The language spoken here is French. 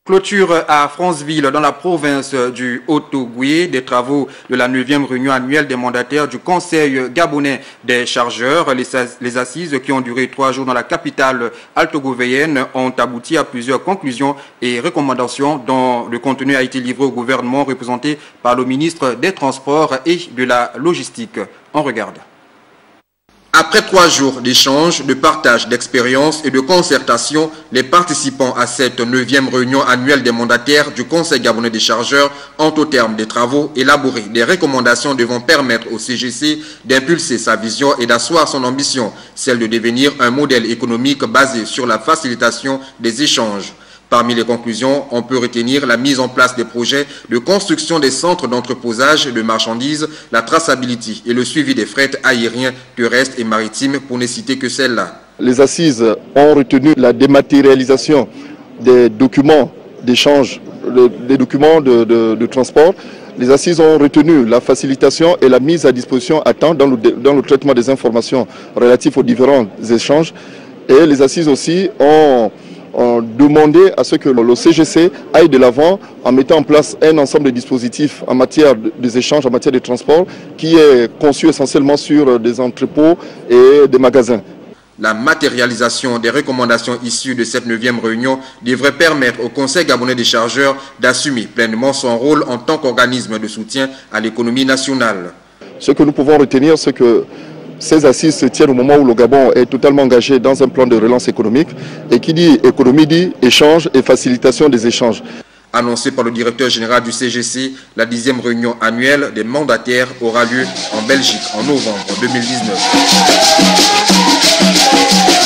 Clôture à Franceville, dans la province du Haut-Ogooué, des travaux de la 9e réunion annuelle des mandataires du Conseil gabonais des chargeurs. Les assises qui ont duré 3 jours dans la capitale altogovéenne ont abouti à plusieurs conclusions et recommandations dont le contenu a été livré au gouvernement représenté par le ministre des Transports et de la Logistique. On regarde. Après 3 jours d'échanges, de partage d'expériences et de concertation, les participants à cette 9e réunion annuelle des mandataires du Conseil gabonais des chargeurs ont au terme des travaux élaboré des recommandations devant permettre au CGC d'impulser sa vision et d'asseoir son ambition, celle de devenir un modèle économique basé sur la facilitation des échanges. Parmi les conclusions, on peut retenir la mise en place des projets de construction des centres d'entreposage de marchandises, la traçabilité et le suivi des frets aériens, terrestres et maritimes, pour ne citer que celles-là. Les assises ont retenu la dématérialisation des documents d'échange, des documents de transport. Les assises ont retenu la facilitation et la mise à disposition à temps dans le traitement des informations relatives aux différents échanges. Et les assises aussi ont demandé à ce que le CGC aille de l'avant en mettant en place un ensemble de dispositifs en matière des échanges, en matière de transport, qui est conçu essentiellement sur des entrepôts et des magasins. La matérialisation des recommandations issues de cette 9e réunion devrait permettre au Conseil gabonais des chargeurs d'assumer pleinement son rôle en tant qu'organisme de soutien à l'économie nationale. Ce que nous pouvons retenir, c'est que ces assises se tiennent au moment où le Gabon est totalement engagé dans un plan de relance économique, et qui dit économie dit échange et facilitation des échanges. Annoncé par le directeur général du CGC, la 10e réunion annuelle des mandataires aura lieu en Belgique en novembre 2019.